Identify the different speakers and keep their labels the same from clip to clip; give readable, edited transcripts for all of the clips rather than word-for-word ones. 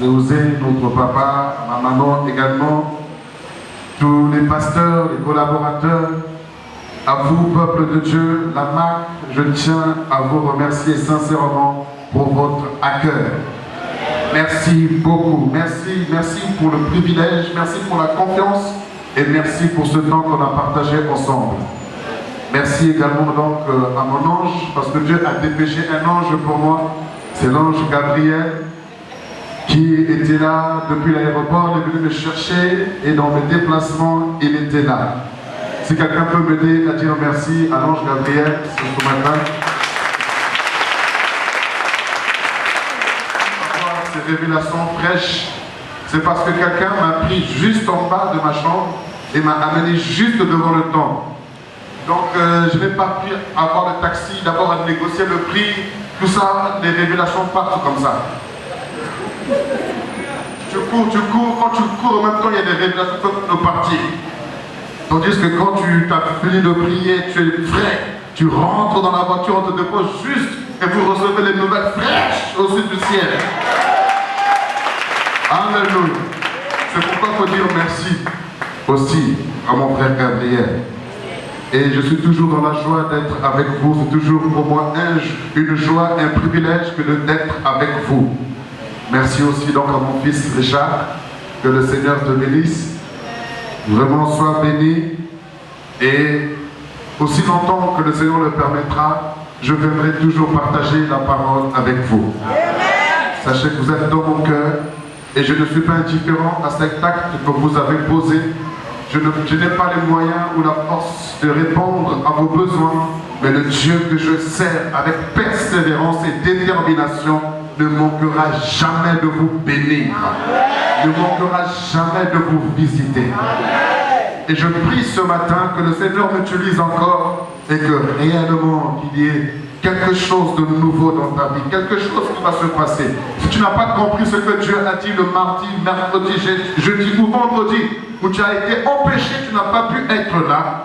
Speaker 1: Zéouzé, notre papa, ma maman également, tous les pasteurs, les collaborateurs, à vous, peuple de Dieu, la MAC, je tiens à vous remercier sincèrement pour votre accueil. Merci beaucoup, merci pour le privilège, merci pour la confiance et merci pour ce temps qu'on a partagé ensemble. Merci également donc à mon ange, parce que Dieu a dépêché un ange pour moi, c'est l'ange Gabriel, qui était là depuis l'aéroport, il est venu me chercher et dans mes déplacements, il était là. Si quelqu'un peut m'aider à dire merci à l'ange Gabriel ce matin. Ces révélations fraîches, c'est parce que quelqu'un m'a pris juste en bas de ma chambre et m'a amené juste devant le temple. Donc je n'ai pas pu avoir le taxi, d'abord à négocier le prix, tout ça, les révélations partent comme ça. Tu cours, quand tu cours, en même temps il y a des révélations comme de partir. Tandis que quand tu as fini de prier, tu es frais, tu rentres dans la voiture, on te dépose juste et vous recevez les nouvelles fraîches au-dessus du ciel. Alléluia. C'est pourquoi il faut dire merci aussi à mon frère Gabriel. Et je suis toujours dans la joie d'être avec vous. C'est toujours pour moi une joie, un privilège que d'être avec vous. Merci aussi donc à mon fils Richard. Que le Seigneur te bénisse. Vraiment sois béni. Et aussi longtemps que le Seigneur le permettra, je viendrai toujours partager la parole avec vous. Sachez que vous êtes dans mon cœur. Et je ne suis pas indifférent à cet acte que vous avez posé. Je n'ai pas les moyens ou la force de répondre à vos besoins, mais le Dieu que je sers avec persévérance et détermination ne manquera jamais de vous bénir, ne manquera jamais de vous visiter. Et je prie ce matin que le Seigneur m'utilise encore et que réellement qu'il y ait quelque chose de nouveau dans ta vie, quelque chose qui va se passer. Si tu n'as pas compris ce que Dieu a dit le mardi, mercredi, jeudi ou vendredi, où tu as été empêché, tu n'as pas pu être là,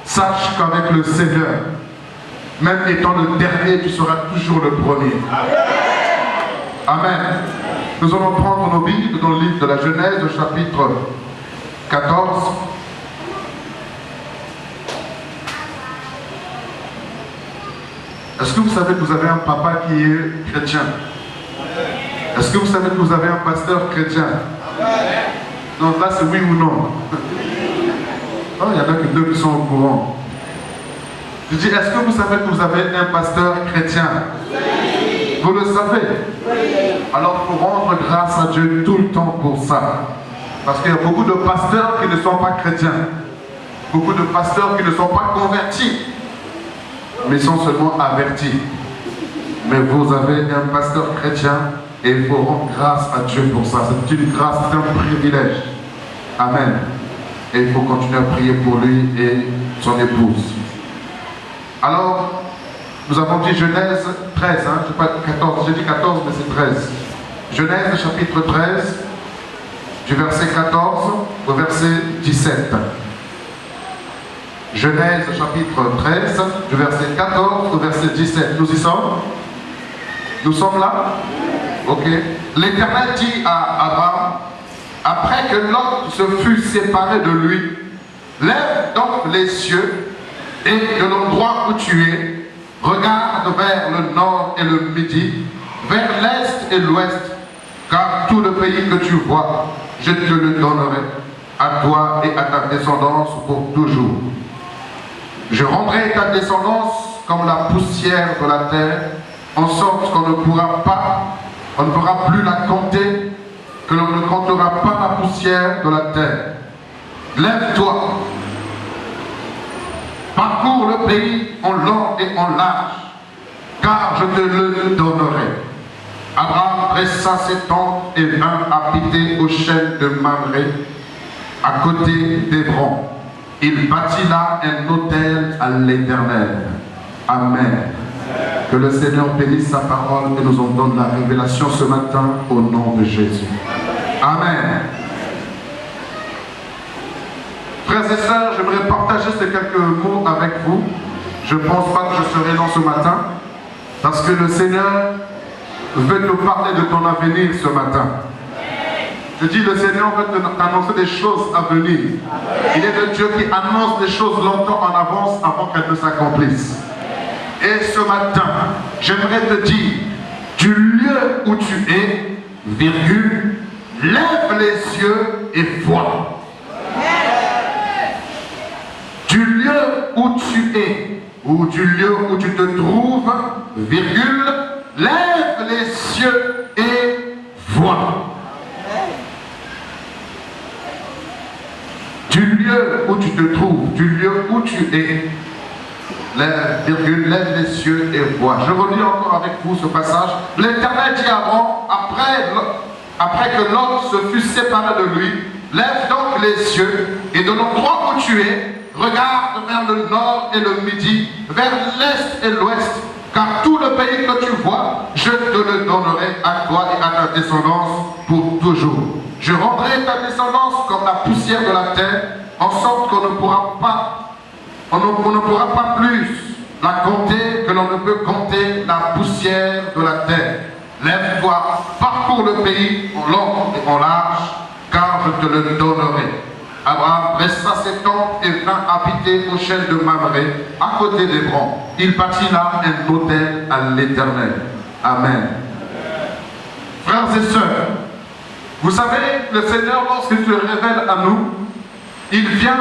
Speaker 1: sache qu'avec le Seigneur, même étant le dernier, tu seras toujours le premier. Amen. Nous allons prendre nos Bibles dans le livre de la Genèse, chapitre 14. Est-ce que vous savez que vous avez un papa qui est chrétien? Est-ce que vous savez que vous avez un pasteur chrétien? Non, là c'est oui ou non. Oh, il y en a que deux qui sont au courant. Je dis, est-ce que vous savez que vous avez un pasteur chrétien? Vous le savez? Alors il faut rendre grâce à Dieu tout le temps pour ça. Parce qu'il y a beaucoup de pasteurs qui ne sont pas chrétiens. Beaucoup de pasteurs qui ne sont pas convertis, mais sont seulement avertis. Mais vous avez un pasteur chrétien et il faut rendre grâce à Dieu pour ça. C'est une grâce, c'est un privilège. Amen. Et il faut continuer à prier pour lui et son épouse. Alors, nous avons dit Genèse 13, hein, je sais pas 14, j'ai dit 14 mais c'est 13. Genèse chapitre 13, du verset 14 au verset 17. Genèse chapitre 13, du verset 14 au verset 17. Nous y sommes? Nous sommes là? Ok. L'Éternel dit à Abraham, après que Lot se fut séparé de lui, lève donc les cieux et de l'endroit où tu es, regarde vers le nord et le midi, vers l'est et l'ouest, car tout le pays que tu vois, je te le donnerai à toi et à ta descendance pour toujours. Je rendrai ta descendance comme la poussière de la terre, en sorte qu'on ne pourra plus la compter, que l'on ne comptera pas la poussière de la terre. Lève-toi, parcours le pays en long et en large, car je te le donnerai. Abraham dressa ses tentes et vint habiter au chêne de Mamré, à côté d'Hébron. Il bâtit là un autel à l'Éternel. Amen. Que le Seigneur bénisse sa parole et nous en donne la révélation ce matin au nom de Jésus. Amen. Frères et sœurs, j'aimerais partager ces quelques mots avec vous. Je ne pense pas que je serai long ce matin, parce que le Seigneur veut nous parler de ton avenir ce matin. Je dis, le Seigneur veut t'annoncer des choses à venir. Il est le Dieu qui annonce des choses longtemps en avance avant qu'elles ne s'accomplissent. Et ce matin, j'aimerais te dire, du lieu où tu es, virgule, lève les yeux et vois. Du lieu où tu es, ou du lieu où tu te trouves, virgule, lève les yeux et vois. Du lieu où tu te trouves, du lieu où tu es, lève les yeux et vois. Je relis encore avec vous ce passage. L'Éternel dit à Aaron, après que l'homme se fut séparé de lui, lève donc les yeux et de l'endroit où tu es, regarde vers le nord et le midi, vers l'est et l'ouest, car tout le pays que tu vois, je te le donnerai à toi et à ta descendance pour toujours. Je rendrai ta descendance comme la poussière de la terre, en sorte qu'on ne pourra pas plus la compter que l'on ne peut compter la poussière de la terre. Lève-toi, parcours le pays en long et en large, car je te le donnerai. Abraham resta ses tentes et vint habiter au chêne de Mamré, à côté d'Hébron. Il bâtit là un autel à l'Éternel. Amen. Frères et sœurs, vous savez, le Seigneur, lorsqu'il se révèle à nous, il vient à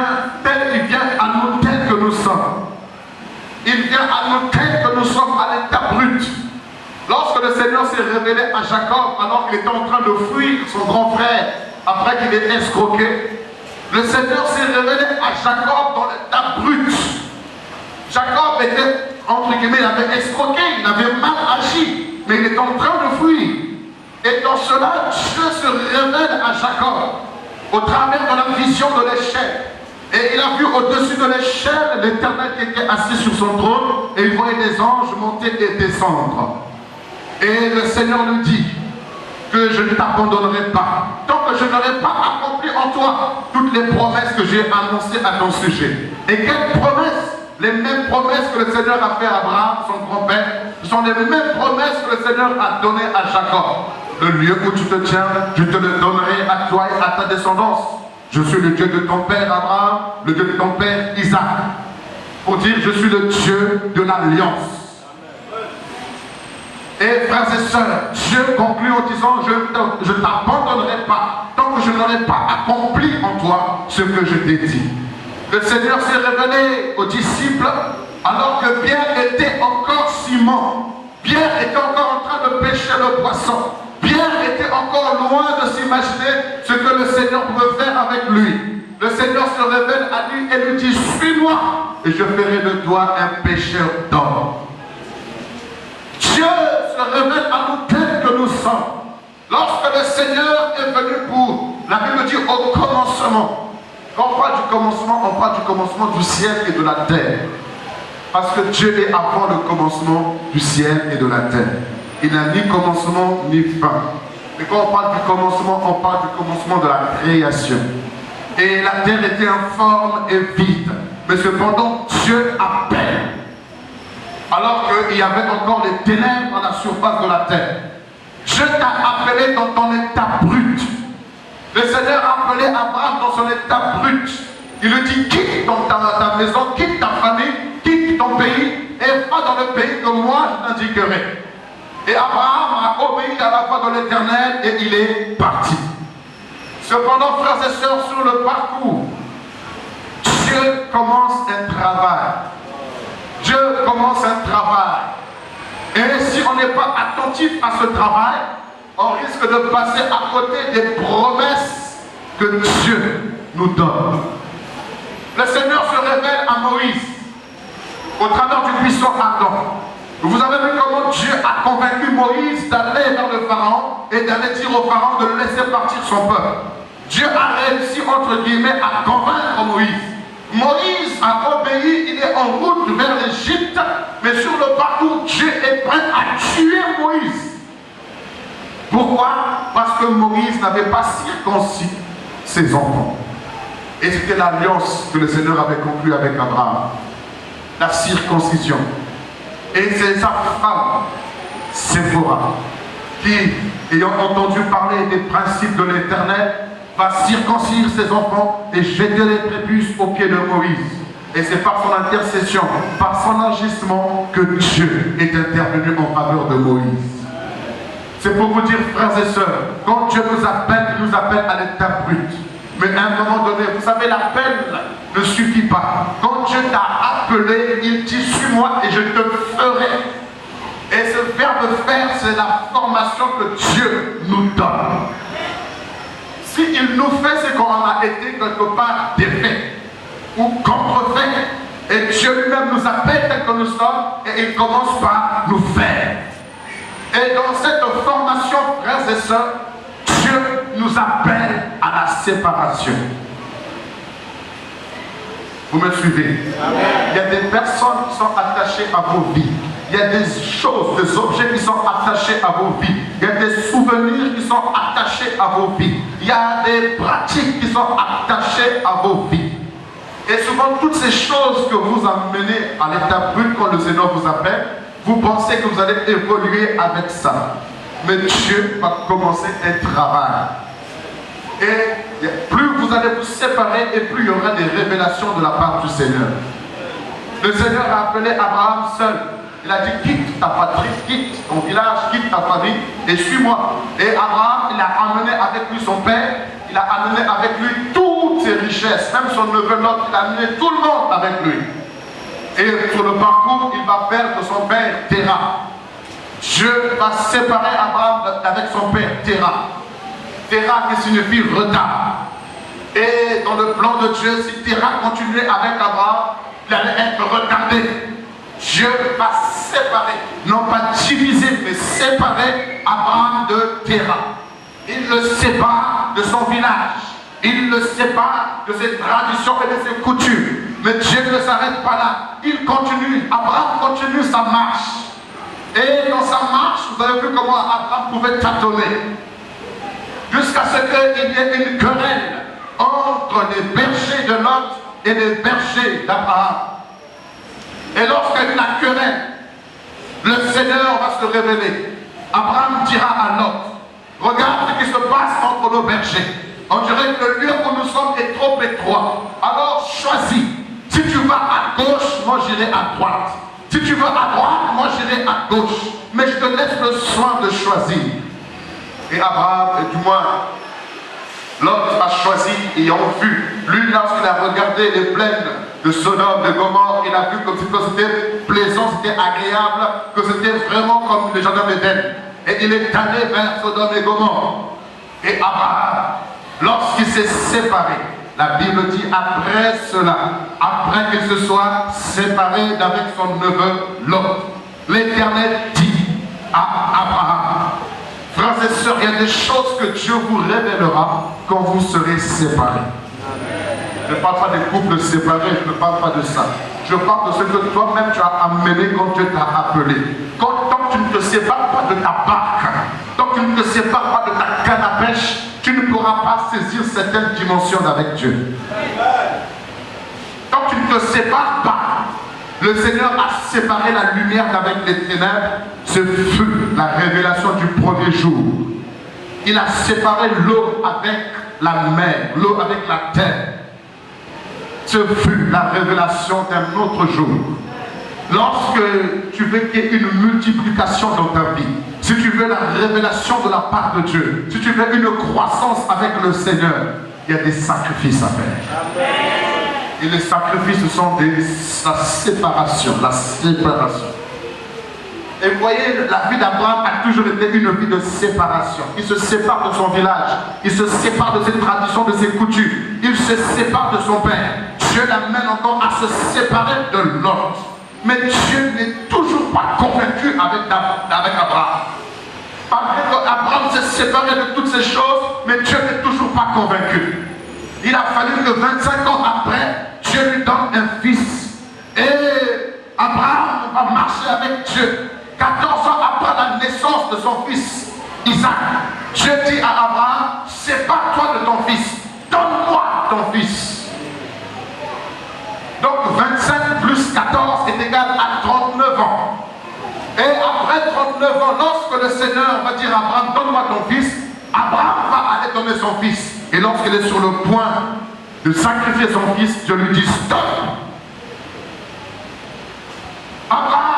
Speaker 1: nous tel que nous sommes. Il vient à nous tel que nous sommes à l'état brut. Lorsque le Seigneur s'est révélé à Jacob, alors qu'il était en train de fuir son grand frère, après qu'il ait escroqué, le Seigneur s'est révélé à Jacob dans l'état brut. Jacob était, entre guillemets, il avait escroqué, il avait mal agi, mais il était en train de fuir. Et dans cela, Dieu se révèle à Jacob au travers de la vision de l'échelle. Et il a vu au-dessus de l'échelle l'Éternel qui était assis sur son trône, et il voyait des anges monter et descendre. Et le Seigneur lui dit que je ne t'abandonnerai pas, tant que je n'aurai pas accompli en toi toutes les promesses que j'ai annoncées à ton sujet. Et quelles promesses? Les mêmes promesses que le Seigneur a fait à Abraham, son grand-père, ce sont les mêmes promesses que le Seigneur a données à Jacob. Le lieu où tu te tiens, je te le donnerai à toi et à ta descendance. Je suis le Dieu de ton père Abraham, le Dieu de ton père Isaac. Pour dire, je suis le Dieu de l'alliance. Et frères et sœurs, Dieu conclut en disant, je ne t'abandonnerai pas, tant que je n'aurai pas accompli en toi ce que je t'ai dit. Le Seigneur s'est révélé aux disciples, alors que Pierre était encore Simon. Pierre était encore en train de pêcher le poisson. Pierre était encore loin de s'imaginer ce que le Seigneur pouvait faire avec lui. Le Seigneur se révèle à lui et lui dit, suis-moi, et je ferai de toi un pêcheur d'hommes. Dieu se révèle à nous tels que nous sommes. Lorsque le Seigneur est venu pour, la Bible dit au commencement. Quand on parle du commencement, on parle du commencement du ciel et de la terre. Parce que Dieu est avant le commencement du ciel et de la terre. Il n'a ni commencement ni fin. Et quand on parle du commencement, on parle du commencement de la création. Et la terre était informe et vide. Mais cependant, Dieu appelle. Alors qu'il y avait encore les ténèbres à la surface de la terre. Dieu t'a appelé dans ton état brut. Le Seigneur a appelé Abraham dans son état brut. Il lui dit, quitte ta maison, quitte ta famille, quitte ton pays et va dans le pays que moi je t'indiquerai. Et Abraham a obéi à la voix de l'Éternel et il est parti. Cependant, frères et sœurs, sur le parcours, Dieu commence un travail. Dieu commence un travail. Et si on n'est pas attentif à ce travail, on risque de passer à côté des promesses que Dieu nous donne. Le Seigneur se révèle à Moïse au travers du buisson ardent. Vous avez vu comment Dieu a convaincu Moïse d'aller vers le Pharaon et d'aller dire au Pharaon de laisser partir son peuple. Dieu a réussi, entre guillemets, à convaincre Moïse. Moïse a obéi, il est en route vers l'Égypte, mais sur le parcours, Dieu est prêt à tuer Moïse. Pourquoi? Parce que Moïse n'avait pas circoncis ses enfants. Et c'était l'alliance que le Seigneur avait conclue avec Abraham. La circoncision. Et c'est sa femme, Séphora, qui, ayant entendu parler des principes de l'Éternel, va circoncire ses enfants et jeter les prépuces aux pieds de Moïse. Et c'est par son intercession, par son agissement, que Dieu est intervenu en faveur de Moïse. C'est pour vous dire, frères et sœurs, quand Dieu nous appelle à l'état brut. Mais à un moment donné, vous savez, l'appel ne suffit pas. Quand Dieu t'a appelé, il dit, suis-moi et je te ferai. Et ce verbe faire, c'est la formation que Dieu nous donne. S'il nous fait, c'est qu'on a été quelque part défait ou contrefait. Et Dieu lui-même nous appelle tel que nous sommes et il commence par nous faire. Et dans cette formation, frères et sœurs, Dieu nous appelle à la séparation. Vous me suivez? Amen. Il y a des personnes qui sont attachées à vos vies. Il y a des choses, des objets qui sont attachés à vos vies. Il y a des souvenirs qui sont attachés à vos vies. Il y a des pratiques qui sont attachées à vos vies. Et souvent, toutes ces choses que vous amenez à l'état brut quand le Seigneur vous appelle, vous pensez que vous allez évoluer avec ça. Mais Dieu va commencer un travail. Et plus vous allez vous séparer, et plus il y aura des révélations de la part du Seigneur. Le Seigneur a appelé Abraham seul. Il a dit, quitte ta patrie, quitte ton village, quitte ta famille et suis-moi. Et Abraham, il a amené avec lui son père, il a amené avec lui toutes ses richesses, même son neveu Lot, il a amené tout le monde avec lui. Et sur le parcours, il va perdre son père, Terah. Dieu va séparer Abraham avec son père, Terah. Terah qui signifie retard. Et dans le plan de Dieu, si Terah continuait avec Abraham, il allait être retardé. Dieu va séparer, non pas diviser, mais séparer Abraham de Terah. Il le sépare de son village. Il le sépare de ses traditions et de ses coutumes. Mais Dieu ne s'arrête pas là. Il continue. Abraham continue sa marche. Et dans sa marche, vous avez vu comment Abraham pouvait tâtonner. Jusqu'à ce qu'il y ait une querelle entre les bergers de Lot et les bergers d'Abraham. Et lorsqu'il y a la querelle, le Seigneur va se révéler. Abraham dira à Lot, regarde ce qui se passe entre nos bergers. On dirait que le lieu où nous sommes est trop étroit. Alors choisis. Si tu vas à gauche, moi j'irai à droite. Si tu vas à droite, moi j'irai à gauche. Mais je te laisse le soin de choisir. Et Abraham, du moins, Lot a choisi, ayant vu. Lui, lorsqu'il a regardé les plaines de Sodome, de Gomorrhe, il a vu comme si c'était plaisant, c'était agréable, que c'était vraiment comme le jardin d'Éden. Et il est allé vers Sodome et Gomorrhe. Et Abraham, lorsqu'il s'est séparé, la Bible dit après cela, après qu'il se soit séparé d'avec son neveu Lot, l'Éternel dit à Abraham, frères et sœurs, il y a des choses que Dieu vous révélera quand vous serez séparés. Je ne parle pas des couples séparés, je ne parle pas de ça. Je parle de ce que toi-même tu as amené quand Dieu t'a appelé. Tant que tu ne te sépares pas de ta barque, tant que tu ne te sépares pas de ta canne à pêche, tu ne pourras pas saisir certaines dimensions avec Dieu. Tant que tu ne te sépares pas, le Seigneur a séparé la lumière d'avec les ténèbres. Ce fut la révélation du premier jour. Il a séparé l'eau avec la mer, l'eau avec la terre. Ce fut la révélation d'un autre jour. Lorsque tu veux qu'il y ait une multiplication dans ta vie, si tu veux la révélation de la part de Dieu, si tu veux une croissance avec le Seigneur, il y a des sacrifices à faire. Amen. Et les sacrifices sont la séparation, la séparation. Et vous voyez, la vie d'Abraham a toujours été une vie de séparation. Il se sépare de son village, il se sépare de ses traditions, de ses coutumes, il se sépare de son père. Dieu l'amène encore à se séparer de Lot. Mais Dieu n'est toujours pas convaincu avec Abraham. Malgré qu'Abraham s'est séparé de toutes ces choses, mais Dieu n'est toujours pas convaincu. Il a fallu que 25 ans après, Dieu lui donne un fils. Et Abraham va marcher avec Dieu. 14 ans après la naissance de son fils, Isaac, Dieu dit à Abraham, sépare-toi de ton fils, donne-moi ton fils. Donc 25 plus 14 est égal à 39 ans. Et après 39 ans, lorsque le Seigneur va dire à Abraham, donne-moi ton fils, Abraham va aller donner son fils. Et lorsqu'il est sur le point de sacrifier son fils, Dieu lui dit, stop. Abraham,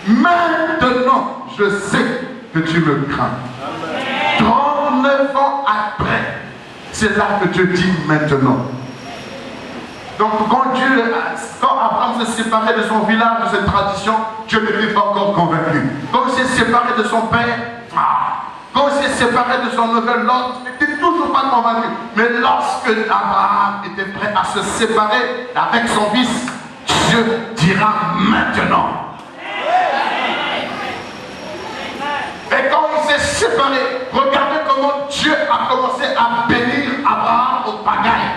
Speaker 1: maintenant, je sais que tu me crains. 39 ans après, c'est là que Dieu dit maintenant. Donc quand Abraham s'est séparé de son village, de cette tradition, Dieu n'était pas encore convaincu. Quand il s'est séparé de son père, quand il s'est séparé de son nouvel hôte, il n'était toujours pas convaincu. Mais lorsque Abraham était prêt à se séparer avec son fils, Dieu dira maintenant. Et quand il s'est séparé, regardez comment Dieu a commencé à bénir Abraham au pagaille.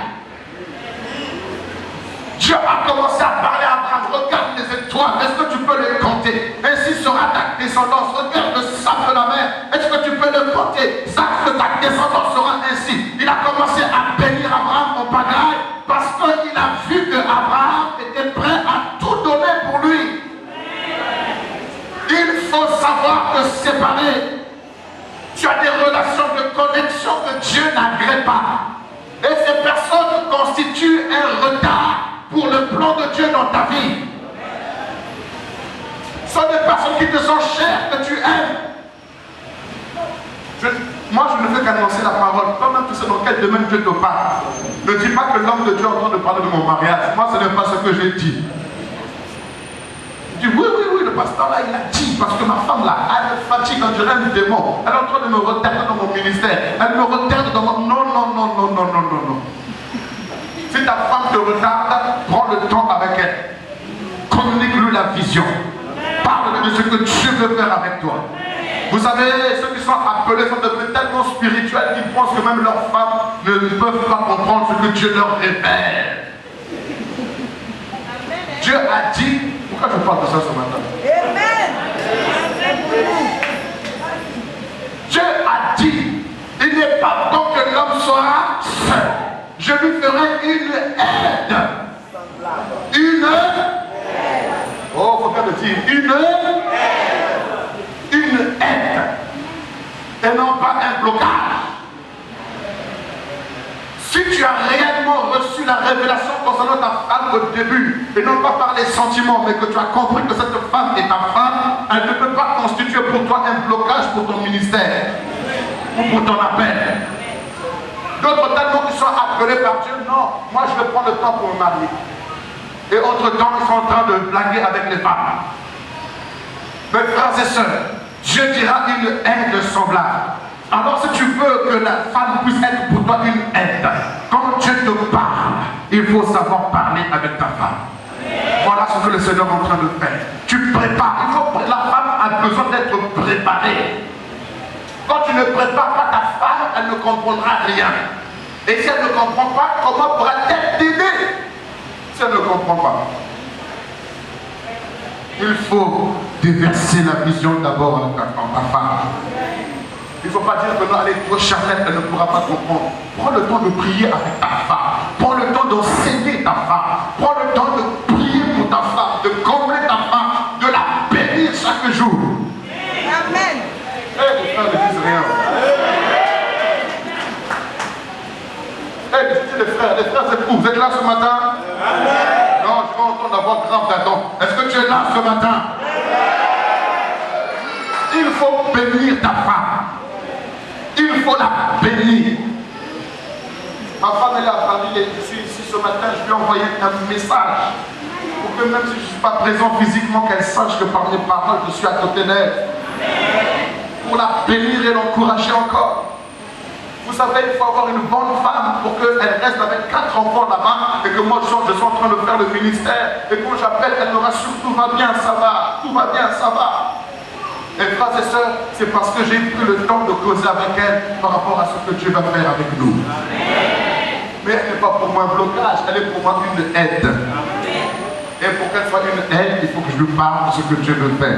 Speaker 1: Dieu a commencé à parler à Abraham, regarde les étoiles, est-ce que tu peux les compter? Ainsi sera ta descendance, regarde le sable de la mer, est-ce que tu peux le compter? Sache que ta descendance sera ainsi. Il a commencé à bénir Abraham au pagaille parce qu'il a vu que Abraham était prêt à tout donner pour lui. Il faut savoir te séparer. Tu as des relations de connexion que Dieu n'agrée pas. Et ces personnes constituent un retard pour le plan de Dieu dans ta vie. Ce sont des personnes qui te sont chères, que tu aimes. Moi, je ne fais qu'annoncer la parole. Toi-même, tu sais dans quel domaine Dieu te parle. Ne dis pas que l'homme de Dieu est en train de parler de mon mariage. Moi, ce n'est pas ce que j'ai dit. Je dis, oui, le pasteur là, il a dit, parce que ma femme là, elle me fatigue, on dirait un démon. Elle est en train de me retarder dans mon ministère. Elle me retarde dans mon... Non. Si ta femme te retarde, prends le temps avec elle. Communique-lui la vision. Parle de ce que Dieu veut faire avec toi. Vous savez, ceux qui sont appelés sont devenus tellement spirituels qu'ils pensent que même leurs femmes ne peuvent pas comprendre ce que Dieu leur révèle. Dieu a dit... Pourquoi je parle de ça ce matin? Amen. Dieu a dit, il n'est pas bon que l'homme soit seul. Je lui ferai une aide. Une aide. Oh, il faut bien le dire. Une aide. Une aide. Et non pas un blocage. Si tu as réellement reçu la révélation concernant ta femme au début, et non pas par les sentiments, mais que tu as compris que cette femme est ta femme, elle ne peut pas constituer pour toi un blocage pour ton ministère ou pour ton appel. D'autres tellement qui sont appelés par Dieu, non, moi je vais prendre le temps pour me marier. Et entre-temps, ils sont en train de blaguer avec les femmes. Mes frères et sœurs, Dieu dira une aide semblable. Alors si tu veux que la femme puisse être pour toi une aide, quand Dieu te parle, il faut savoir parler avec ta femme. Voilà ce que le Seigneur est en train de faire. Tu prépares, la femme a besoin d'être préparée. Quand tu ne prépares pas ta femme, elle ne comprendra rien. Et si elle ne comprend pas, comment pourra-t-elle t'aider si elle ne comprend pas? Il faut déverser la vision d'abord en ta femme. Il ne faut pas dire que non, elle est trop charnelle, elle ne pourra pas comprendre. Prends le temps de prier avec ta femme. Prends le temps d'enseigner ta femme. Prends le temps de prier pour ta femme, de combler ta femme, de la bénir chaque jour. Amen. Les frères ne disent rien. Je dis les frères époux, vous êtes là ce matin? Amen. Non, je vais entendre d'avoir grave d'Adam. Est-ce que tu es là ce matin? Il faut bénir ta femme. Il faut la bénir. Ma femme est là à Paris et je suis ici ce matin, je lui ai envoyé un message pour que même si je ne suis pas présent physiquement, qu'elle sache que par mes paroles, je suis à côté d'elle. Pour la bénir et l'encourager encore. Vous savez, il faut avoir une bonne femme pour qu'elle reste avec 4 enfants là-bas et que moi je suis en train de faire le ministère. Et quand j'appelle, elle me rassure, tout va bien, ça va, tout va bien, ça va. Et frères et sœurs, c'est parce que j'ai pris le temps de causer avec elle par rapport à ce que Dieu va faire avec nous. Mais elle n'est pas pour moi un blocage, elle est pour moi une aide. Et pour qu'elle soit une aide, il faut que je lui parle de ce que Dieu veut faire.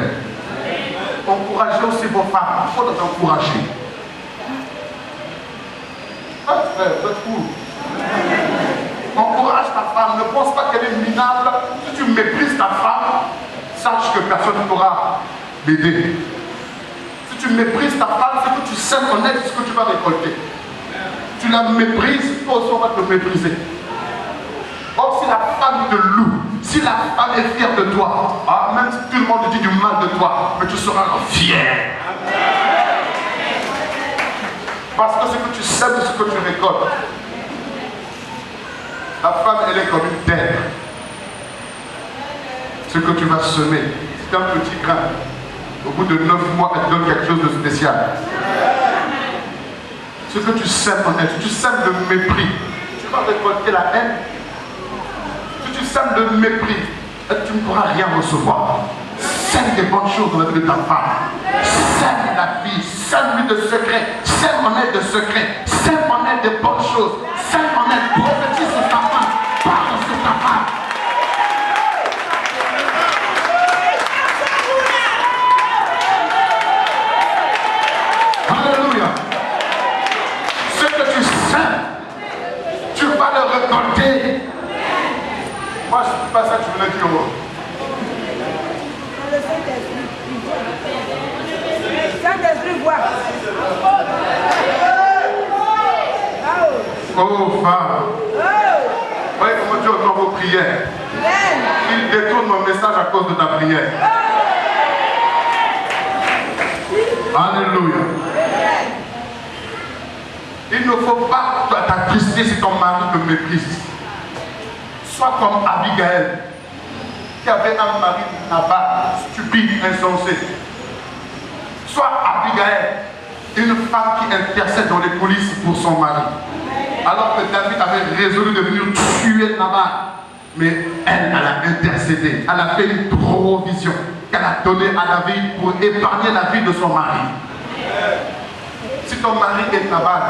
Speaker 1: Encouragez aussi vos femmes, il faut les encourager. Ah frère, vous êtes fous. Encourage ta femme, ne pense pas qu'elle est minable. Si tu méprises ta femme, sache que personne ne pourra l'aider. Si tu méprises ta femme, c'est que tu sais connaître ce que tu vas récolter. Tu la méprises, toi aussi on va te mépriser. Or, si la femme te loue, si la femme est fière de toi, même si tout le monde dit du mal de toi, mais tu seras fier. Parce que ce que tu sèmes, c'est ce que tu récoltes. La femme, elle est comme une terre. Ce que tu vas semer, c'est un petit grain. Au bout de 9 mois, elle te donne quelque chose de spécial. Ce que tu sèmes en elle, si tu sèmes de mépris, tu vas récolter la haine. Si tu sèmes de mépris, tu ne pourras rien recevoir. Sème des bonnes choses dans la vie de ta femme. Sème la vie, sème-lui de secrets, sème en elle de secrets, sème en elle de bonnes choses, sème en elle, prophétise sur ta femme, parle sur ta femme. Alléluia. Ce que tu sèmes, tu vas le récolter. Moi, je ne sais pas ça que tu voulais dire.
Speaker 2: Saint-Esprit voit.
Speaker 1: Oh, femme. Voyez comment Dieu entend vos prières. Il détourne mon message à cause de ta prière. Alléluia. Il ne faut pas t'attrister si ton mari te méprise. Sois comme Abigail, qui avait un mari là-bas, stupide, insensé. Sois Abigail, une femme qui intercède dans les coulisses pour son mari. Alors que David avait résolu de venir tuer Nabal, mais elle a intercédé, elle a fait une provision qu'elle a donnée à David pour épargner la vie de son mari. Si ton mari est Nabal,